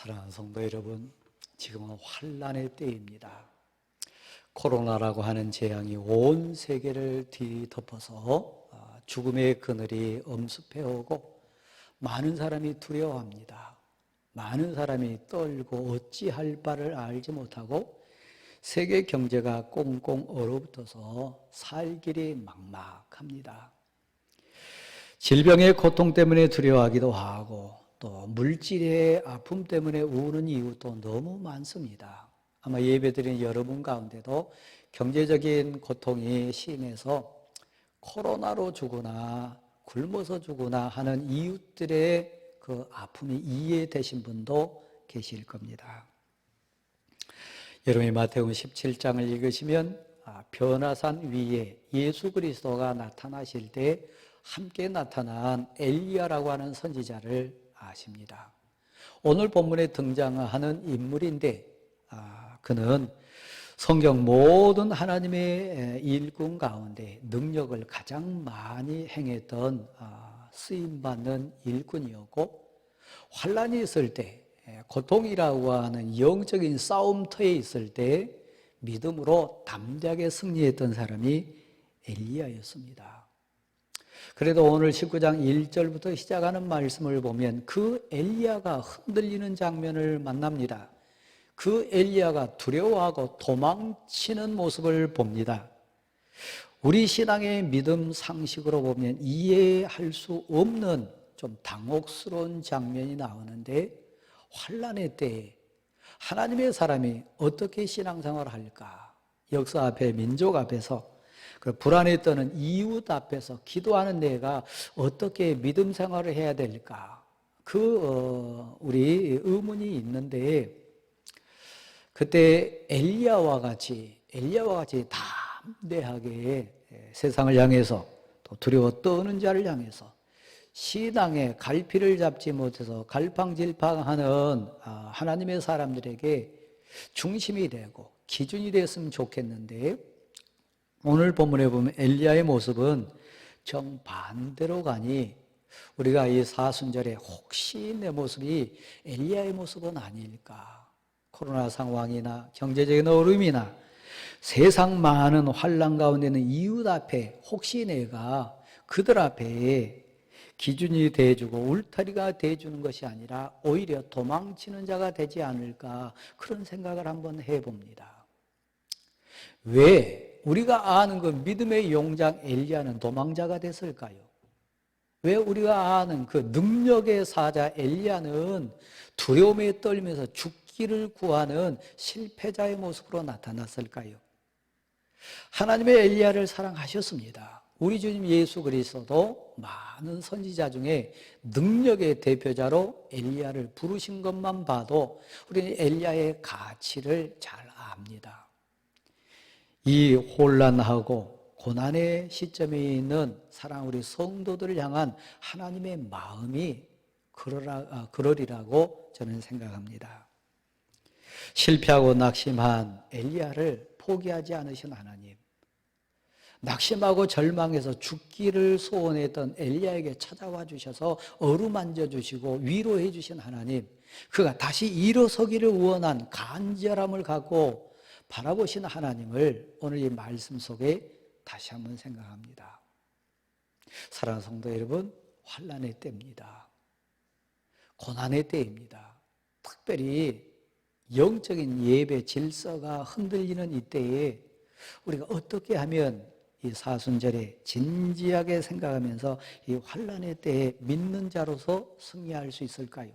사랑하는 성도 여러분, 지금은 환난의 때입니다. 코로나라고 하는 재앙이 온 세계를 뒤덮어서 죽음의 그늘이 엄습해오고 많은 사람이 두려워합니다. 많은 사람이 떨고 어찌할 바를 알지 못하고 세계 경제가 꽁꽁 얼어붙어서 살 길이 막막합니다. 질병의 고통 때문에 두려워하기도 하고 또 물질의 아픔 때문에 우는 이유도 너무 많습니다. 아마 예배드린 여러분 가운데도 경제적인 고통이 심해서 코로나로 죽거나 굶어서 죽거나 하는 이웃들의 그 아픔이 이해되신 분도 계실 겁니다. 여러분이 마태복음 17장을 읽으시면 변화산 위에 예수 그리스도가 나타나실 때 함께 나타난 엘리야라고 하는 선지자를 아십니다. 오늘 본문에 등장하는 인물인데 그는 성경 모든 하나님의 일꾼 가운데 능력을 가장 많이 행했던 쓰임받는 일꾼이었고, 환난이 있을 때, 고통이라고 하는 영적인 싸움터에 있을 때 믿음으로 담대하게 승리했던 사람이 엘리야였습니다. 그래도 오늘 19장 1절부터 시작하는 말씀을 보면 그 엘리야가 흔들리는 장면을 만납니다. 그 엘리야가 두려워하고 도망치는 모습을 봅니다. 우리 신앙의 믿음 상식으로 보면 이해할 수 없는 좀 당혹스러운 장면이 나오는데, 환난의 때에 하나님의 사람이 어떻게 신앙생활을 할까? 역사 앞에, 민족 앞에서, 그 불안에 떠는 이웃 앞에서 기도하는 내가 어떻게 믿음 생활을 해야 될까? 우리 의문이 있는데, 그때 엘리야와 같이 담대하게 세상을 향해서 또 두려워 떠는 자를 향해서 신앙의 갈피를 잡지 못해서 갈팡질팡하는 하나님의 사람들에게 중심이 되고 기준이 됐으면 좋겠는데, 오늘 본문에 보면 엘리야의 모습은 정반대로 가니 우리가 이 사순절에 혹시 내 모습이 엘리야의 모습은 아닐까? 코로나 상황이나 경제적인 어려움이나 세상 많은 환난 가운데 있는 이웃 앞에 혹시 내가 그들 앞에 기준이 돼주고 울타리가 돼주는 것이 아니라 오히려 도망치는 자가 되지 않을까, 그런 생각을 한번 해봅니다. 왜 우리가 아는 그 믿음의 용장 엘리야는 도망자가 됐을까요? 왜 우리가 아는 그 능력의 사자 엘리야는 두려움에 떨면서 죽기를 구하는 실패자의 모습으로 나타났을까요? 하나님의 엘리야를 사랑하셨습니다. 우리 주님 예수 그리스도도 많은 선지자 중에 능력의 대표자로 엘리야를 부르신 것만 봐도 우리는 엘리야의 가치를 잘 압니다. 이 혼란하고 고난의 시점에 있는 사랑 우리 성도들을 향한 하나님의 마음이 그러리라고 저는 생각합니다. 실패하고 낙심한 엘리야를 포기하지 않으신 하나님, 낙심하고 절망해서 죽기를 소원했던 엘리야에게 찾아와 주셔서 어루만져 주시고 위로해 주신 하나님, 그가 다시 일어서기를 원한 간절함을 갖고 바라보신 하나님을 오늘 이 말씀 속에 다시 한번 생각합니다. 사랑하는 성도 여러분, 환난의 때입니다. 고난의 때입니다. 특별히 영적인 예배 질서가 흔들리는 이때에 우리가 어떻게 하면 이 사순절에 진지하게 생각하면서 이 환난의 때에 믿는 자로서 승리할 수 있을까요?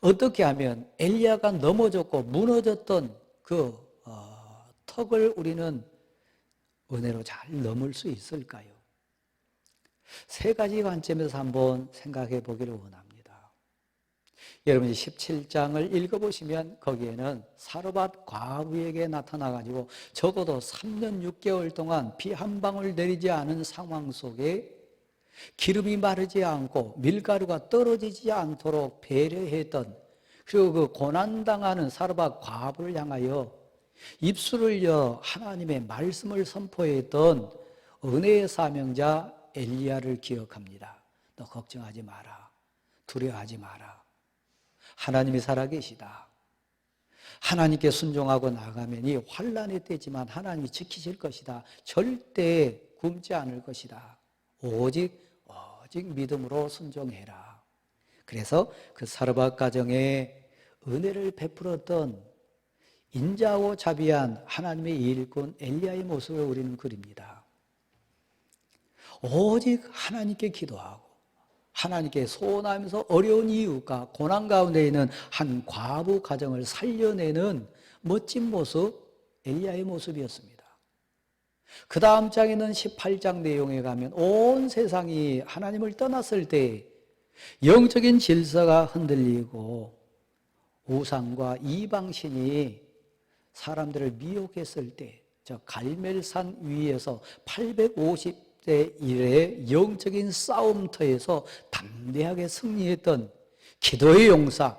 어떻게 하면 엘리야가 넘어졌고 무너졌던 그 턱을 우리는 은혜로 잘 넘을 수 있을까요? 세 가지 관점에서 한번 생각해 보기를 원합니다. 여러분이 17장을 읽어보시면 거기에는 사르밧 과부에게 나타나가지고 적어도 3년 6개월 동안 비 한 방울 내리지 않은 상황 속에 기름이 마르지 않고 밀가루가 떨어지지 않도록 배려했던, 그리고 그 고난당하는 사르밧 과부를 향하여 입술을 여 하나님의 말씀을 선포했던 은혜의 사명자 엘리야를 기억합니다. 너 걱정하지 마라. 두려워하지 마라. 하나님이 살아계시다. 하나님께 순종하고 나가면 이 환난의 때지만 하나님이 지키실 것이다. 절대 굶지 않을 것이다. 오직 믿음으로 순종해라. 그래서 그 사르밧 가정에 은혜를 베풀었던 인자하고 자비한 하나님의 일꾼 엘리야의 모습을 우리는 그립니다. 오직 하나님께 기도하고 하나님께 소원하면서 어려운 이웃과 고난 가운데 있는 한 과부 가정을 살려내는 멋진 모습, 엘리야의 모습이었습니다. 그 다음 장에는 18장 내용에 가면 온 세상이 하나님을 떠났을 때 영적인 질서가 흔들리고 우상과 이방신이 사람들을 미혹했을 때 저 갈멜산 위에서 850대 1의 영적인 싸움터에서 담대하게 승리했던 기도의 용사,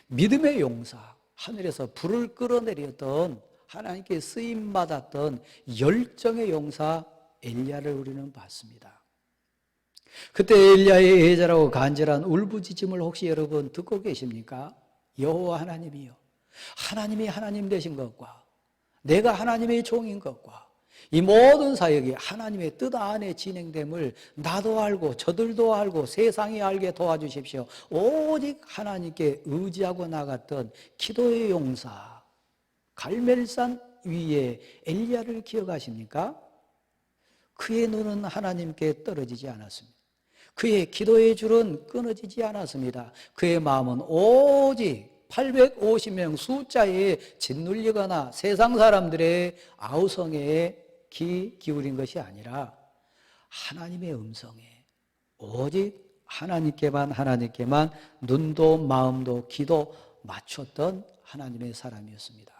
믿음의 용사, 하늘에서 불을 끌어내렸던 하나님께 쓰임받았던 열정의 용사 엘리야를 우리는 봤습니다. 그때 엘리야의 예자라고 간절한 울부짖음을 혹시 여러분 듣고 계십니까? 여호와 하나님이요, 하나님이 하나님 되신 것과 내가 하나님의 종인 것과 이 모든 사역이 하나님의 뜻 안에 진행됨을 나도 알고 저들도 알고 세상이 알게 도와주십시오. 오직 하나님께 의지하고 나갔던 기도의 용사 갈멜산 위에 엘리야를 기억하십니까? 그의 눈은 하나님께 떨어지지 않았습니다. 그의 기도의 줄은 끊어지지 않았습니다. 그의 마음은 오직 850명 숫자에 짓눌리거나 세상 사람들의 아우성에 귀 기울인 것이 아니라 하나님의 음성에 오직 하나님께만 눈도 마음도 귀도 맞췄던 하나님의 사람이었습니다.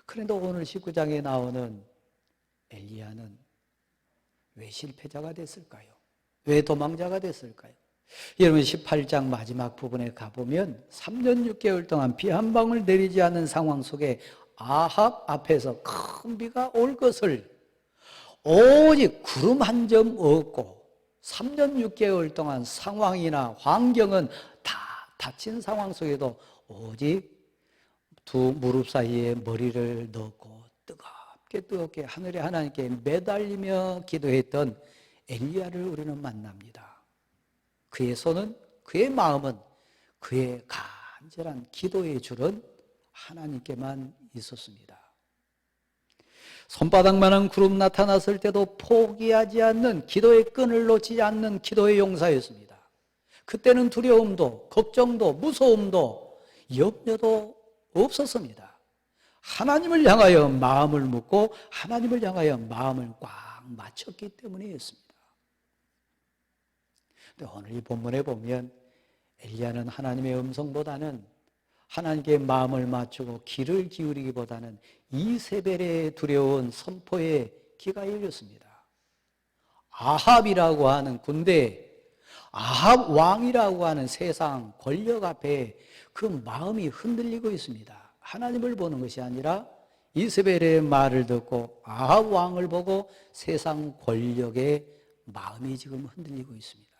그런데 오늘 19장에 나오는 엘리야는 왜 실패자가 됐을까요? 왜 도망자가 됐을까요? 여러분 18장 마지막 부분에 가보면 3년 6개월 동안 비 한 방울 내리지 않는 상황 속에 아합 앞에서 큰 비가 올 것을 오직 구름 한 점 없고 3년 6개월 동안 상황이나 환경은 다 닫힌 상황 속에도 오직 두 무릎 사이에 머리를 넣고 뜨겁게 하늘의 하나님께 매달리며 기도했던 엘리야를 우리는 만납니다. 그의 손은, 그의 마음은, 그의 간절한 기도의 줄은 하나님께만 있었습니다. 손바닥만한 구름 나타났을 때도 포기하지 않는, 기도의 끈을 놓지 않는 기도의 용사였습니다. 그때는 두려움도 걱정도 무서움도 염려도 없었습니다. 하나님을 향하여 마음을 묻고 하나님을 향하여 마음을 꽉 맞췄기 때문이었습니다. 근데 오늘 이 본문에 보면 엘리야는 하나님의 음성보다는 하나님께 마음을 맞추고 귀를 기울이기보다는 이세벨의 두려운 선포에 귀가 열렸습니다. 아합이라고 하는 군대, 아합 왕이라고 하는 세상 권력 앞에 그 마음이 흔들리고 있습니다. 하나님을 보는 것이 아니라 이세벨의 말을 듣고 아합 왕을 보고 세상 권력의 마음이 지금 흔들리고 있습니다.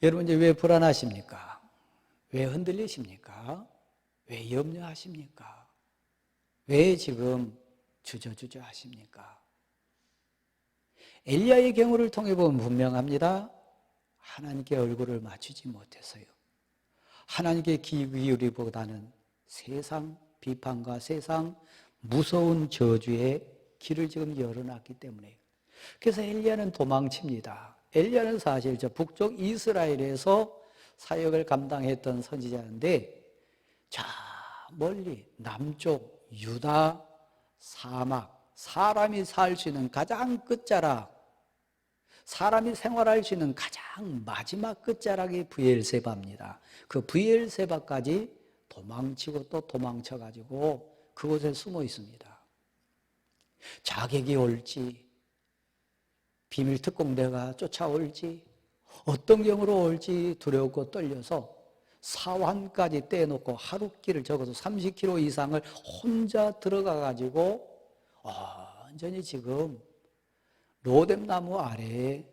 여러분 이제 왜 불안하십니까? 왜 흔들리십니까? 왜 염려하십니까? 왜 지금 주저주저 하십니까? 엘리야의 경우를 통해 보면 분명합니다. 하나님께 얼굴을 맞추지 못해서요. 하나님께 귀 기울이기보다는 세상 비판과 세상 무서운 저주에 귀를 지금 열어놨기 때문에. 그래서 엘리야는 도망칩니다. 엘리야는 사실 저 북쪽 이스라엘에서 사역을 감당했던 선지자인데, 저 멀리 남쪽 유다 사막, 사람이 살 수 있는 가장 끝자락, 사람이 생활할 수 있는 가장 마지막 끝자락이 브엘세바입니다. 그 브엘세바까지 도망치고 또 도망쳐가지고 그곳에 숨어 있습니다. 자객이 올지, 비밀 특공대가 쫓아올지, 어떤 경우로 올지 두렵고 떨려서 사환까지 떼놓고 하루길을 적어도 30km 이상을 혼자 들어가가지고 완전히 지금 로뎀나무 아래에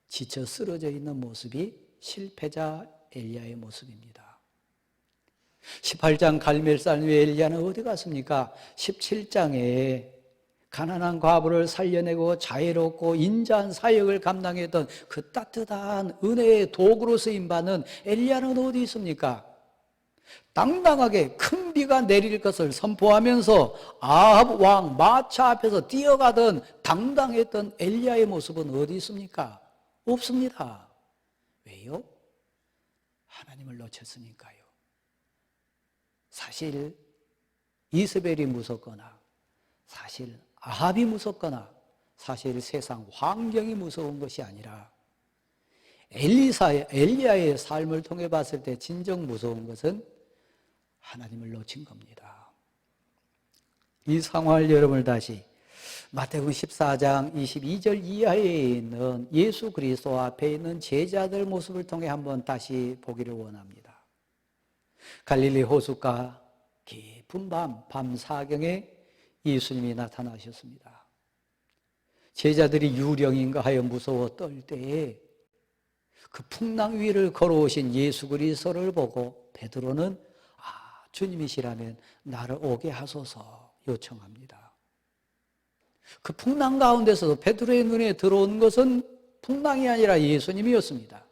지쳐 쓰러져 있는 모습이 실패자 엘리야의 모습입니다. 18장 갈멜산 위에 엘리야는 어디 갔습니까? 17장에 가난한 과부를 살려내고 자애롭고 인자한 사역을 감당했던 그 따뜻한 은혜의 도구로 쓰임받는 엘리야는 어디 있습니까? 당당하게 큰 비가 내릴 것을 선포하면서 아합 왕 마차 앞에서 뛰어가던 당당했던 엘리야의 모습은 어디 있습니까? 없습니다. 왜요? 하나님을 놓쳤으니까요. 사실 이스벨이 무섭거나 사실 아합이 무섭거나 사실 세상 환경이 무서운 것이 아니라 엘리야의 삶을 통해 봤을 때 진정 무서운 것은 하나님을 놓친 겁니다. 이 상황을 여러분을 다시 마태복음 14장 22절 이하에 있는 예수 그리스도 앞에 있는 제자들 모습을 통해 한번 다시 보기를 원합니다. 갈릴리 호숫가 깊은 밤 사경에 예수님이 나타나셨습니다. 제자들이 유령인가 하여 무서워 떨 때에 그 풍랑 위를 걸어오신 예수 그리스도를 보고 베드로는 주님이시라면 나를 오게 하소서 요청합니다. 그 풍랑 가운데서도 베드로의 눈에 들어온 것은 풍랑이 아니라 예수님이었습니다.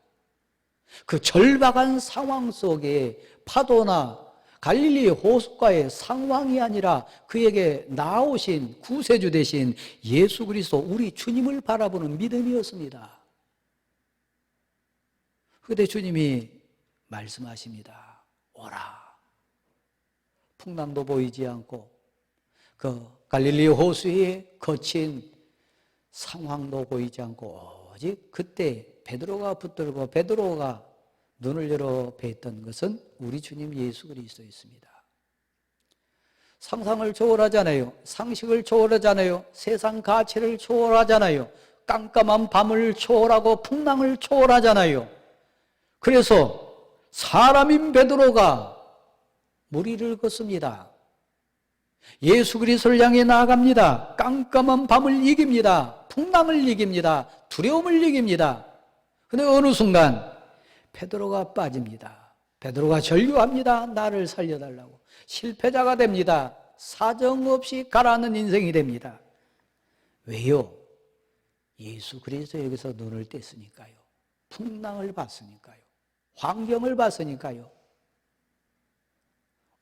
그 절박한 상황 속에 파도나 갈릴리 호숫가의 상황이 아니라 그에게 나오신 구세주 되신 예수 그리스도 우리 주님을 바라보는 믿음이었습니다. 그때 주님이 말씀하십니다. 오라. 풍랑도 보이지 않고 그 갈릴리 호수의 거친 상황도 보이지 않고 오직 그때 베드로가 붙들고 베드로가 눈을 열어 뵀던 것은 우리 주님 예수 그리스도였습니다. 상상을 초월하잖아요. 상식을 초월하잖아요. 세상 가치를 초월하잖아요. 깜깜한 밤을 초월하고 풍랑을 초월하잖아요. 그래서 사람인 베드로가 무리를 걷습니다. 예수 그리스도를 향해 나아갑니다. 깜깜한 밤을 이깁니다. 풍랑을 이깁니다. 두려움을 이깁니다. 그런데 어느 순간 베드로가 빠집니다. 베드로가 절규합니다. 나를 살려달라고. 실패자가 됩니다. 사정없이 가라앉는 인생이 됩니다. 왜요? 예수 그리스도에게서 눈을 뗐으니까요. 풍랑을 봤으니까요. 환경을 봤으니까요.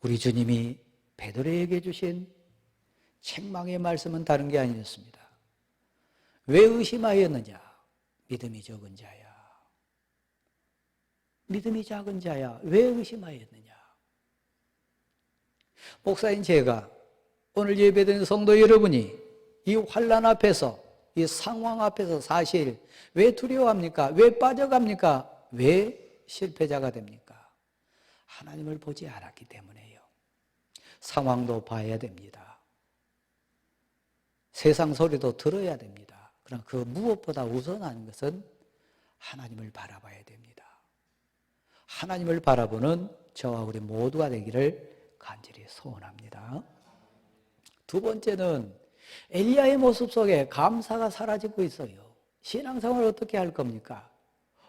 우리 주님이 베드로에게 주신 책망의 말씀은 다른 게 아니었습니다. 왜 의심하였느냐? 믿음이 적은 자야. 믿음이 작은 자야. 왜 의심하였느냐? 목사인 제가 오늘 예배드린 성도 여러분이 이 환난 앞에서 이 상황 앞에서 사실 왜 두려워합니까? 왜 빠져갑니까? 왜 실패자가 됩니까? 하나님을 보지 않았기 때문에요. 상황도 봐야 됩니다. 세상 소리도 들어야 됩니다. 그러나 그 무엇보다 우선한 것은 하나님을 바라봐야 됩니다. 하나님을 바라보는 저와 우리 모두가 되기를 간절히 소원합니다. 두 번째는 엘리야의 모습 속에 감사가 사라지고 있어요. 신앙생활을 어떻게 할 겁니까?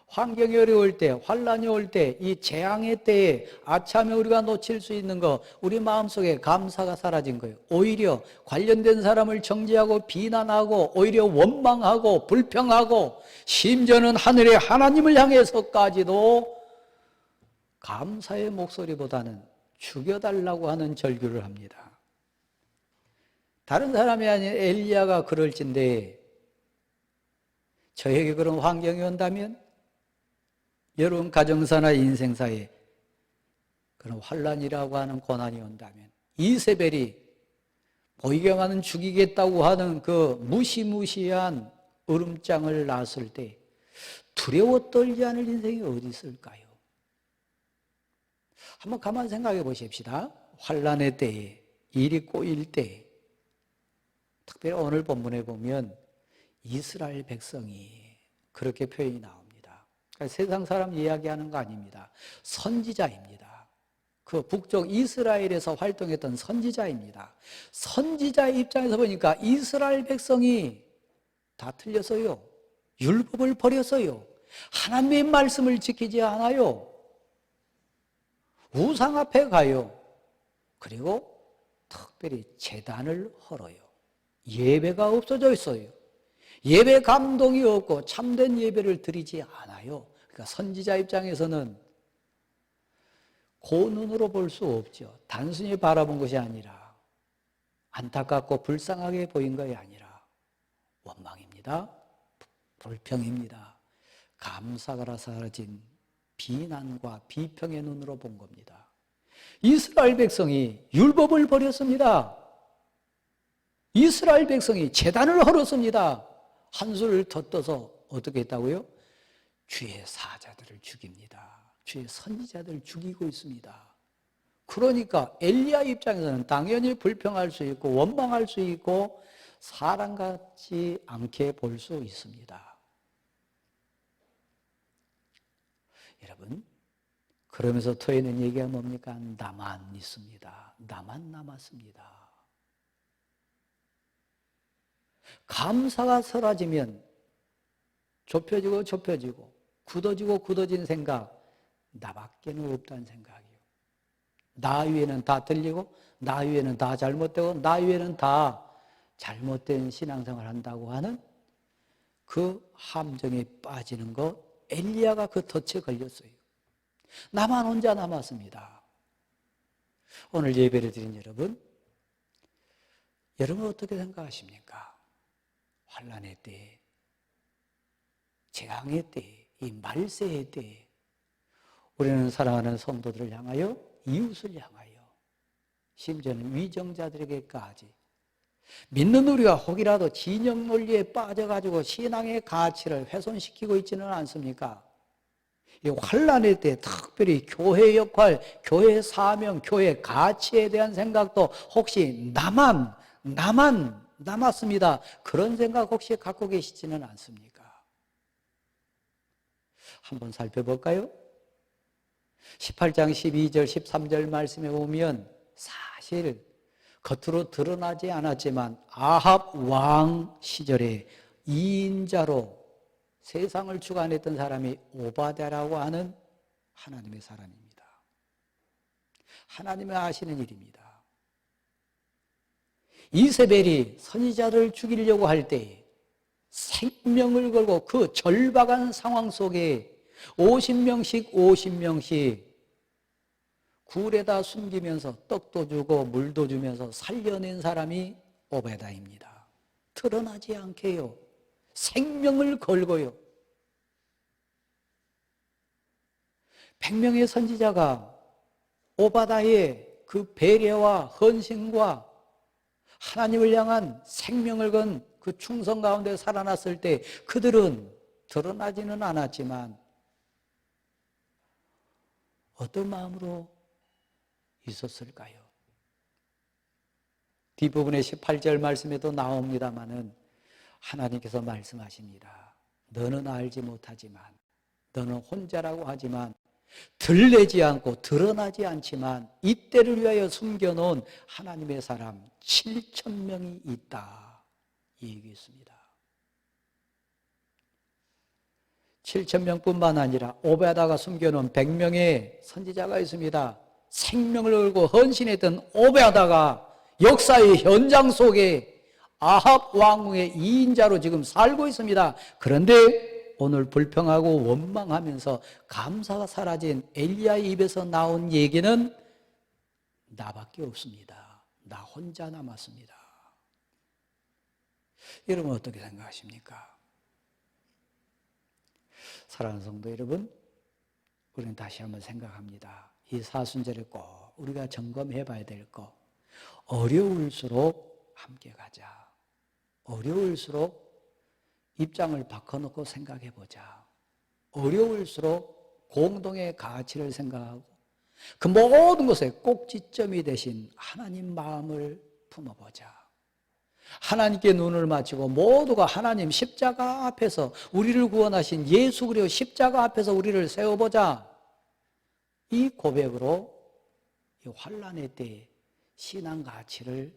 환경이 어려울 때, 환란이 올 때, 이 재앙의 때에 아참에 우리가 놓칠 수 있는 거, 우리 마음속에 감사가 사라진 거예요. 오히려 관련된 사람을 정죄하고 비난하고 오히려 원망하고 불평하고 심지어는 하늘의 하나님을 향해서까지도 감사의 목소리보다는 죽여달라고 하는 절규를 합니다. 다른 사람이 아닌 엘리야가 그럴진데 저에게 그런 환경이 온다면 여러분 가정사나 인생사에 그런 환란이라고 하는 고난이 온다면 이세벨이 보이게만은 죽이겠다고 하는 그 무시무시한 으름장을 놨을 때 두려워 떨지 않을 인생이 어디 있을까요? 한번 가만 생각해 보십시다. 환란의 때에 일이 꼬일 때 특별히 오늘 본문에 보면 이스라엘 백성이 그렇게 표현이 나옵니다. 그러니까 세상 사람 이야기하는 거 아닙니다. 선지자입니다. 그 북쪽 이스라엘에서 활동했던 선지자입니다. 선지자의 입장에서 보니까 이스라엘 백성이 다 틀렸어요. 율법을 버렸어요. 하나님의 말씀을 지키지 않아요. 우상 앞에 가요. 그리고 특별히 제단을 헐어요. 예배가 없어져 있어요. 예배 감동이 없고 참된 예배를 드리지 않아요. 그러니까 선지자 입장에서는 그 눈으로 볼 수 없죠. 단순히 바라본 것이 아니라 안타깝고 불쌍하게 보인 것이 아니라 원망입니다. 불평입니다. 감사가 사라진 비난과 비평의 눈으로 본 겁니다. 이스라엘 백성이 율법을 버렸습니다. 이스라엘 백성이 제단을 헐었습니다. 한술 더 떠서 어떻게 했다고요? 주의 사자들을 죽입니다. 주의 선지자들을 죽이고 있습니다. 그러니까 엘리야 입장에서는 당연히 불평할 수 있고 원망할 수 있고 사람 같지 않게 볼 수 있습니다. 여러분, 그러면서 토해낸 얘기가 뭡니까? 나만 있습니다. 나만 남았습니다. 감사가 사라지면 좁혀지고 좁혀지고 굳어지고 굳어진 생각, 나밖에는 없다는 생각이에요. 나 위에는 다 들리고 나 위에는 다 잘못되고 나 위에는 다 잘못된 신앙생활을 한다고 하는 그 함정에 빠지는 것, 엘리야가 그 덫에 걸렸어요. 나만 혼자 남았습니다. 오늘 예배를 드린 여러분 어떻게 생각하십니까? 환난의 때, 재앙의 때, 이 말세의 때 우리는 사랑하는 성도들을 향하여, 이웃을 향하여, 심지어는 위정자들에게까지 믿는 우리가 혹이라도 진영 논리에 빠져가지고 신앙의 가치를 훼손시키고 있지는 않습니까? 이 환난의 때 특별히 교회 역할, 교회 사명, 교회 가치에 대한 생각도 혹시 나만 남았습니다. 그런 생각 혹시 갖고 계시지는 않습니까? 한번 살펴볼까요? 18장 12절, 13절 말씀에 보면 사실 겉으로 드러나지 않았지만 아합 왕 시절에 2인자로 세상을 주관했던 사람이 오바댜라고 하는 하나님의 사람입니다. 하나님이 아시는 일입니다. 이세벨이 선지자를 죽이려고 할 때 생명을 걸고 그 절박한 상황 속에 50명씩 굴에다 숨기면서 떡도 주고 물도 주면서 살려낸 사람이 오베다입니다. 드러나지 않게요. 생명을 걸고요. 100명의 선지자가 오바다의 그 배려와 헌신과 하나님을 향한 생명을 건 그 충성 가운데 살아났을 때 그들은 드러나지는 않았지만 어떤 마음으로 있었을까요? 뒷부분의 18절 말씀에도 나옵니다마는 하나님께서 말씀하십니다. 너는 알지 못하지만, 너는 혼자라고 하지만 들리지 않고 드러나지 않지만 이때를 위하여 숨겨놓은 하나님의 사람 7,000명이 있다, 이 얘기했습니다. 7,000명뿐만 아니라 오베다가 숨겨놓은 100명의 선지자가 있습니다. 생명을 걸고 헌신했던 오베다가 역사의 현장 속에 아합 왕후의 2인자로 지금 살고 있습니다. 그런데 오늘 불평하고 원망하면서 감사가 사라진 엘리야의 입에서 나온 얘기는 나밖에 없습니다. 나 혼자 남았습니다. 여러분 어떻게 생각하십니까? 사랑하는 성도 여러분, 우리는 다시 한번 생각합니다. 이 사순절에 꼭 우리가 점검해 봐야 될 거, 어려울수록 함께 가자. 어려울수록 입장을 바꿔놓고 생각해 보자. 어려울수록 공동의 가치를 생각하고 그 모든 것에 꼭지점이 되신 하나님 마음을 품어보자. 하나님께 눈을 맞추고 모두가 하나님 십자가 앞에서 우리를 구원하신 예수 그리스도 십자가 앞에서 우리를 세워보자. 이 고백으로 이 환난의 때에 신앙 가치를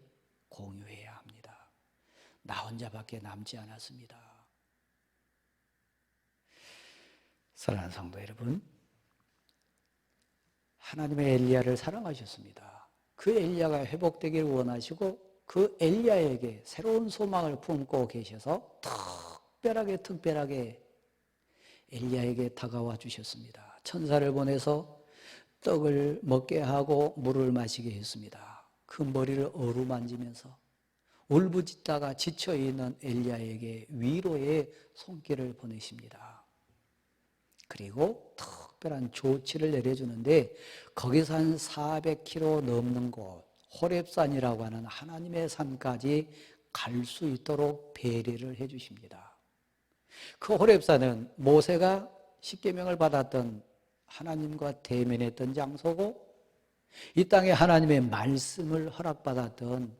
공유해야 합니다. 나 혼자밖에 남지 않았습니다. 사랑하는 성도 여러분, 하나님의 엘리야를 사랑하셨습니다. 그 엘리야가 회복되기를 원하시고 그 엘리야에게 새로운 소망을 품고 계셔서 특별하게 엘리야에게 다가와 주셨습니다. 천사를 보내서 떡을 먹게 하고 물을 마시게 했습니다. 그 머리를 어루만지면서 울부짖다가 지쳐있는 엘리야에게 위로의 손길을 보내십니다. 그리고 특별한 조치를 내려주는데 거기서 한 400km 넘는 곳 호렙산이라고 하는 하나님의 산까지 갈 수 있도록 배려를 해 주십니다. 그 호렙산은 모세가 십계명을 받았던 하나님과 대면했던 장소고 이 땅에 하나님의 말씀을 허락받았던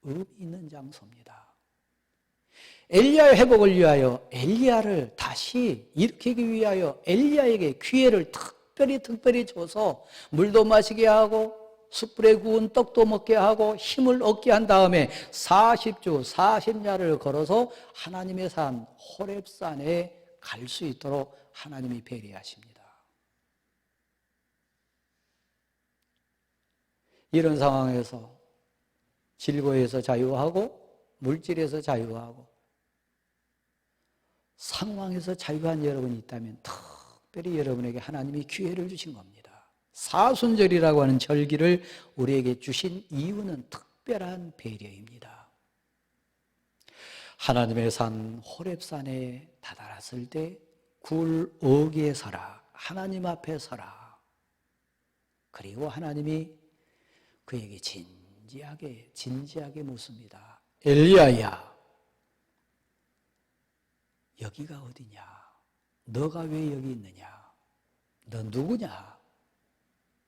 의미 있는 장소입니다. 엘리야의 회복을 위하여 엘리야를 다시 일으키기 위하여 엘리야에게 기회를 특별히 줘서 물도 마시게 하고 숯불에 구운 떡도 먹게 하고 힘을 얻게 한 다음에 40주 40야를 걸어서 하나님의 산 호렙산에 갈 수 있도록 하나님이 배려하십니다. 이런 상황에서 질고에서 자유하고 물질에서 자유하고 상황에서 자유한 여러분이 있다면 특별히 여러분에게 하나님이 기회를 주신 겁니다. 사순절이라고 하는 절기를 우리에게 주신 이유는 특별한 배려입니다. 하나님의 산 호렙산에 다다랐을 때 굴 어귀에 서라, 하나님 앞에 서라. 그리고 하나님이 그에게 진지하게 묻습니다. 엘리야야, 여기가 어디냐? 너가 왜 여기 있느냐? 너 누구냐?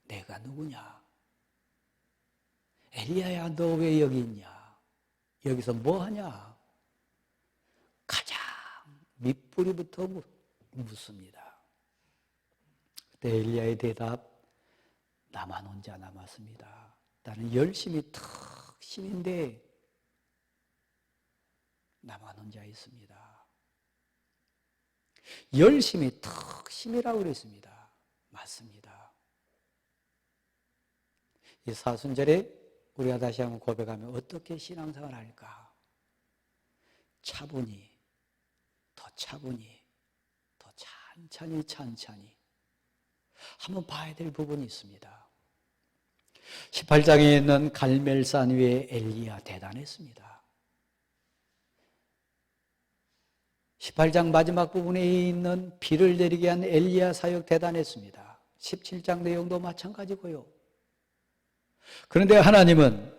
내가 누구냐? 엘리야야, 너 왜 여기 있냐? 여기서 뭐 하냐? 가장 밑뿌리부터 묻습니다. 그때 엘리야의 대답, 나만 혼자 남았습니다. 나는 열심히 신인데 나만 혼자 있습니다. 열심히 신이라고 그랬습니다. 맞습니다. 이 사순절에 우리가 다시 한번 고백하면 어떻게 신앙생활을 할까? 차분히, 더 찬찬히 한번 봐야 될 부분이 있습니다. 18장에 있는 갈멜산 위에 엘리야 대단했습니다. 18장 마지막 부분에 있는 비를 내리게 한 엘리야 사역 대단했습니다. 17장 내용도 마찬가지고요. 그런데 하나님은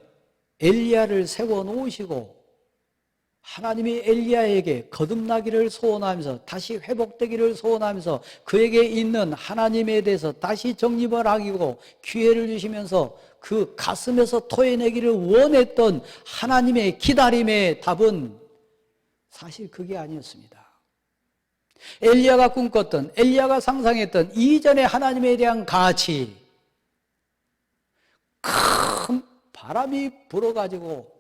엘리야를 세워놓으시고 하나님이 엘리야에게 거듭나기를 소원하면서 다시 회복되기를 소원하면서 그에게 있는 하나님에 대해서 다시 정립을 하고 기회를 주시면서 그 가슴에서 토해내기를 원했던 하나님의 기다림의 답은 사실 그게 아니었습니다. 엘리야가 꿈꿨던, 엘리야가 상상했던 이전의 하나님에 대한 가치, 큰 바람이 불어가지고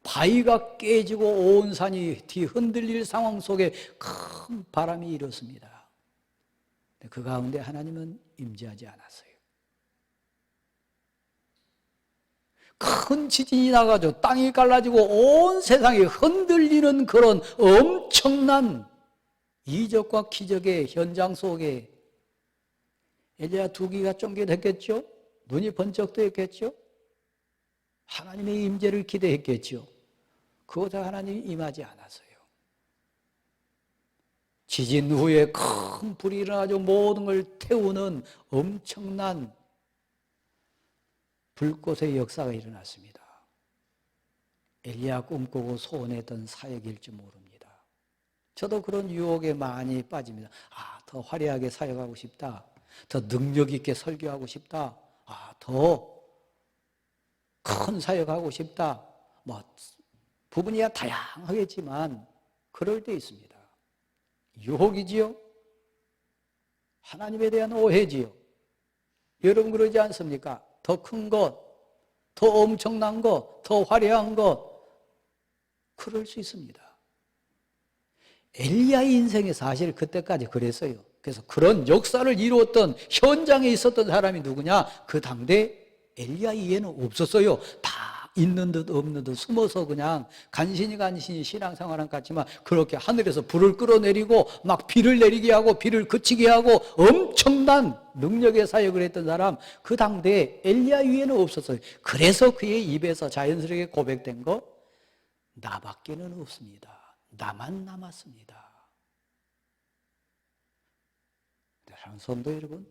바위가 깨지고 온 산이 뒤흔들릴 상황 속에 큰 바람이 일었습니다. 그 가운데 하나님은 임재하지 않았어요. 큰 지진이 나가지고 땅이 갈라지고 온 세상이 흔들리는 그런 엄청난 이적과 기적의 현장 속에 엘리야 두 귀가 쫑긋했겠죠? 눈이 번쩍 뜨였겠죠? 하나님의 임재를 기대했겠죠. 그것에 하나님이 임하지 않았어요. 지진 후에 큰 불이 일어나서 모든 걸 태우는 엄청난 불꽃의 역사가 일어났습니다. 엘리야 꿈꾸고 소원했던 사역일 줄 모릅니다. 저도 그런 유혹에 많이 빠집니다. 더 화려하게 사역하고 싶다. 더 능력 있게 설교하고 싶다. 더 큰 사역하고 싶다. 부분이야 다양하겠지만 그럴 때 있습니다. 유혹이지요. 하나님에 대한 오해지요. 여러분 그러지 않습니까? 더 큰 것, 더 엄청난 것, 더 화려한 것, 그럴 수 있습니다. 엘리야의 인생이 사실 그때까지 그랬어요. 그래서 그런 역사를 이루었던 현장에 있었던 사람이 누구냐? 그 당대 엘리야 이외에는 없었어요. 다 있는 듯 없는 듯 숨어서 그냥 간신히 신앙생활한 것 같지만 그렇게 하늘에서 불을 끌어내리고 막 비를 내리게 하고 비를 그치게 하고 엄청난 능력의 사역을 했던 사람, 그 당대에 엘리야 이외에는 없었어요. 그래서 그의 입에서 자연스럽게 고백된 거, 나밖에는 없습니다. 나만 남았습니다. 사랑하는 성도 여러분,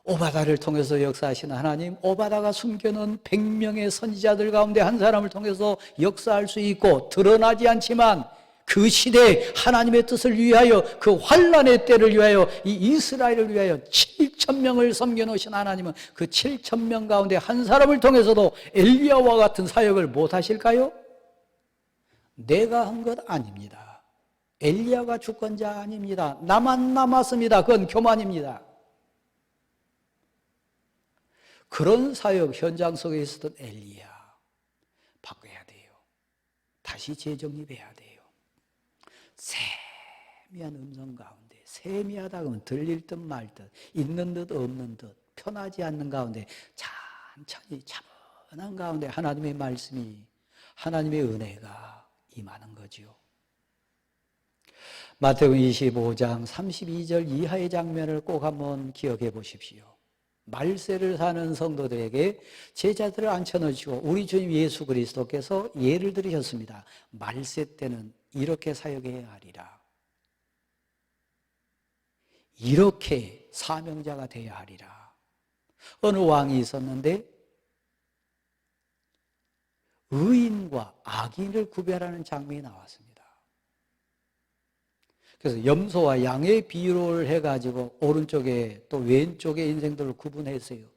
오바다를 통해서 역사하시는 하나님, 오바다가 숨겨놓은 100명의 선지자들 가운데 한 사람을 통해서 역사할 수 있고 드러나지 않지만 그 시대에 하나님의 뜻을 위하여, 그 환란의 때를 위하여, 이 이스라엘을 위하여 7,000명을 섬겨놓으신 하나님은 그 7,000명 가운데 한 사람을 통해서도 엘리야와 같은 사역을 못하실까요? 내가 한 것 아닙니다. 엘리야가 주권자 아닙니다. 나만 남았습니다. 그건 교만입니다. 그런 사역 현장 속에 있었던 엘리야, 바꿔야 돼요. 다시 재정립해야 돼요. 세미한 음성 가운데, 세미하다 그러면 들릴 듯 말 듯, 있는 듯 없는 듯, 편하지 않는 가운데 천천히 차분한 가운데 하나님의 말씀이, 하나님의 은혜가 임하는 거지요. 마태복음 25장 32절 이하의 장면을 꼭 한번 기억해 보십시오. 말세를 사는 성도들에게 제자들을 앉혀놓으시고 우리 주님 예수 그리스도께서 예를 들으셨습니다. 말세 때는 이렇게 사역해야 하리라. 이렇게 사명자가 되어야 하리라. 어느 왕이 있었는데 의인과 악인을 구별하는 장면이 나왔습니다. 그래서 염소와 양의 비유를 해가지고 오른쪽에 또 왼쪽에 인생들을 구분했어요.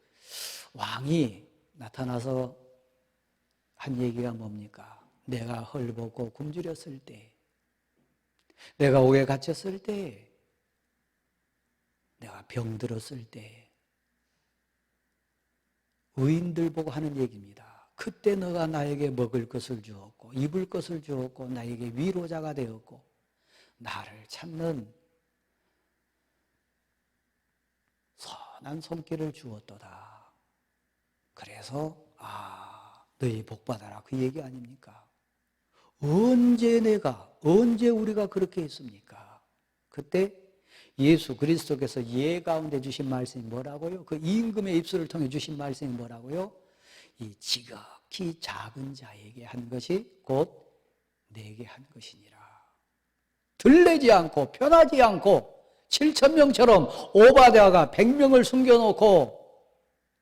왕이 나타나서 한 얘기가 뭡니까? 내가 헐벗고 굶주렸을 때, 내가 옥에 갇혔을 때, 내가 병들었을 때, 의인들 보고 하는 얘기입니다. 그때 너가 나에게 먹을 것을 주었고 입을 것을 주었고 나에게 위로자가 되었고 나를 찾는 선한 손길을 주었도다. 그래서 너희 복받아라, 그 얘기 아닙니까? 언제 우리가 그렇게 했습니까? 그때 예수 그리스도께서 예 가운데 주신 말씀이 뭐라고요? 그 임금의 입술을 통해 주신 말씀이 뭐라고요? 이 지극히 작은 자에게 한 것이 곧 내게 한 것이니라. 들레지 않고 편하지 않고 7,000명처럼 오바댜가 100명을 숨겨놓고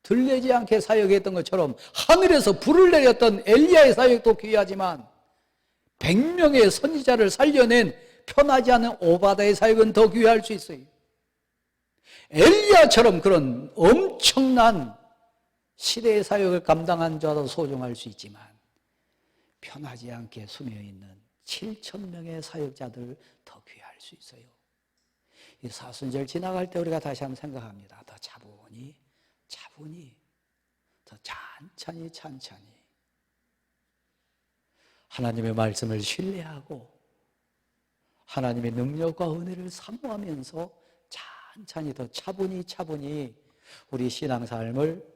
들레지 않게 사역했던 것처럼 하늘에서 불을 내렸던 엘리야의 사역도 귀하지만 100명의 선지자를 살려낸 편하지 않은 오바댜의 사역은 더 귀할 수 있어요. 엘리야처럼 그런 엄청난 시대의 사역을 감당한 자도 소중할 수 있지만 편하지 않게 숨어있는 7,000명의 사역자들 더 귀할 수 있어요. 이 사순절 지나갈 때 우리가 다시 한번 생각합니다. 더 차분히, 더 천천히 하나님의 말씀을 신뢰하고 하나님의 능력과 은혜를 사모하면서 천천히 더 차분히 우리 신앙삶을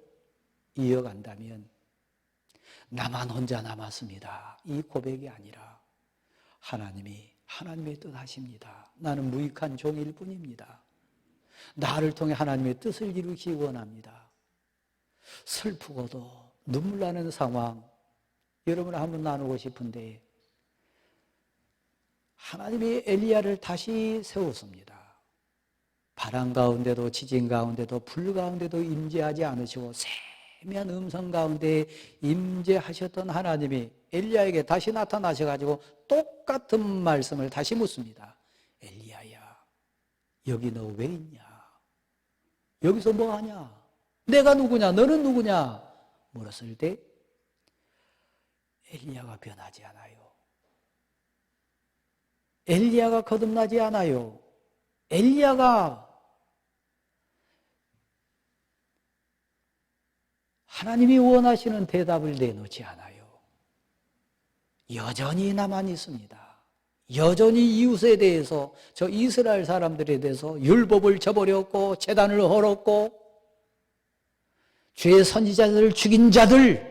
이어간다면 나만 혼자 남았습니다, 이 고백이 아니라 하나님의 뜻 하십니다. 나는 무익한 종일 뿐입니다. 나를 통해 하나님의 뜻을 이루기 원합니다. 슬프고도 눈물 나는 상황 여러분 한번 나누고 싶은데 하나님이 엘리야를 다시 세웠습니다. 바람 가운데도 지진 가운데도 불 가운데도 임재하지 않으시고 세미한 음성 가운데 임재하셨던 하나님이 엘리야에게 다시 나타나셔가지고 똑같은 말씀을 다시 묻습니다. 엘리야야, 여기 너 왜 있냐? 여기서 뭐 하냐? 내가 누구냐? 너는 누구냐? 물었을 때 엘리야가 변하지 않아요. 엘리야가 거듭나지 않아요. 엘리야가 하나님이 원하시는 대답을 내놓지 않아요. 여전히 나만 있습니다. 여전히 이웃에 대해서, 저 이스라엘 사람들에 대해서 율법을 저버렸고 제단을 헐었고 죄의 선지자들을 죽인 자들,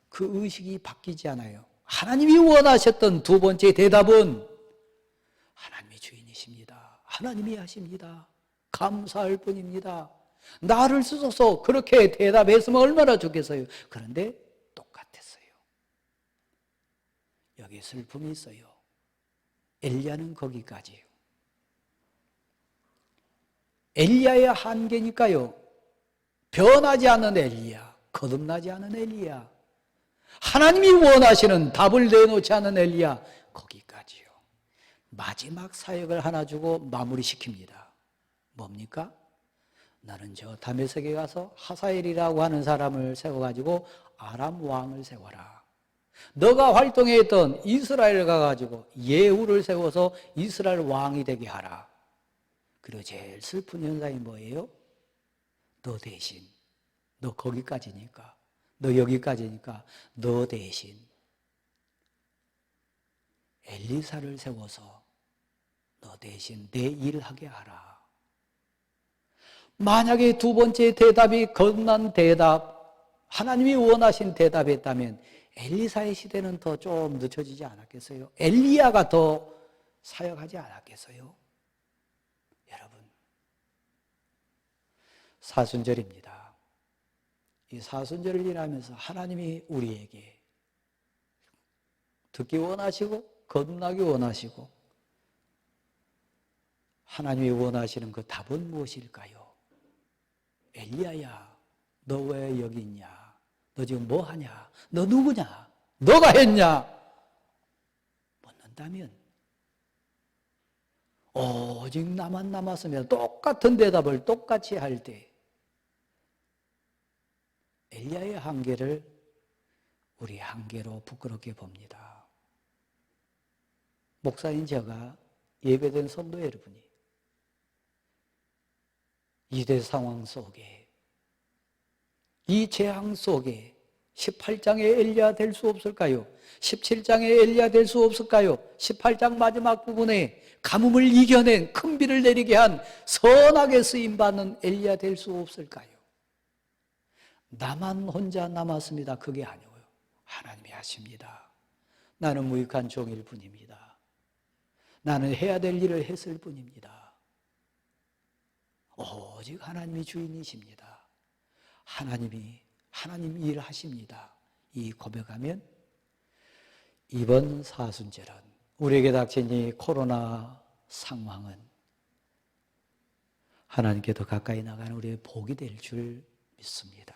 그 의식이 바뀌지 않아요. 하나님이 원하셨던 두 번째 대답은 하나님이 주인이십니다. 하나님이 하십니다. 감사할 뿐입니다. 나를 쓰소서, 그렇게 대답했으면 얼마나 좋겠어요. 그런데 똑같았어요. 여기 슬픔이 있어요. 엘리야는 거기까지예요. 엘리야의 한계니까요. 변하지 않는 엘리야, 거듭나지 않은 엘리야, 하나님이 원하시는 답을 내놓지 않은 엘리야, 거기까지요. 마지막 사역을 하나 주고 마무리시킵니다. 뭡니까? 나는 저 다메섹에 가서 하사엘이라고 하는 사람을 세워가지고 아람 왕을 세워라. 너가 활동했던 이스라엘 가가지고 예후를 세워서 이스라엘 왕이 되게 하라. 그리고 제일 슬픈 현상이 뭐예요? 너 대신, 너 거기까지니까, 너 여기까지니까 너 대신 엘리사를 세워서 너 대신 내 일하게 하라. 만약에 두 번째 대답이 거듭난 대답, 하나님이 원하신 대답이었다면 엘리사의 시대는 더 좀 늦춰지지 않았겠어요? 엘리야가 더 사역하지 않았겠어요? 여러분, 사순절입니다. 이 사순절을 지나면서 하나님이 우리에게 듣기 원하시고 거듭나기 원하시고 하나님이 원하시는 그 답은 무엇일까요? 엘리야야, 너 왜 여기 있냐? 너 지금 뭐 하냐? 너 누구냐? 너가 했냐? 묻는다면 오직 나만 남았으면 똑같은 대답을 똑같이 할 때 엘리야의 한계를 우리 한계로 부끄럽게 봅니다. 목사인 제가 예배된 성도 여러분이 이대 상황 속에, 이 재앙 속에 18장의 엘리야 될 수 없을까요? 17장의 엘리야 될 수 없을까요? 18장 마지막 부분에 가뭄을 이겨낸, 큰 비를 내리게 한 선하게 쓰임받는 엘리야 될 수 없을까요? 나만 혼자 남았습니다. 그게 아니고요. 하나님이 하십니다. 나는 무익한 종일 뿐입니다. 나는 해야 될 일을 했을 뿐입니다. 오직 하나님이 주인이십니다. 하나님 일을 하십니다. 이 고백하면 이번 사순절은, 우리에게 닥친 이 코로나 상황은 하나님께 더 가까이 나가는 우리의 복이 될 줄 믿습니다.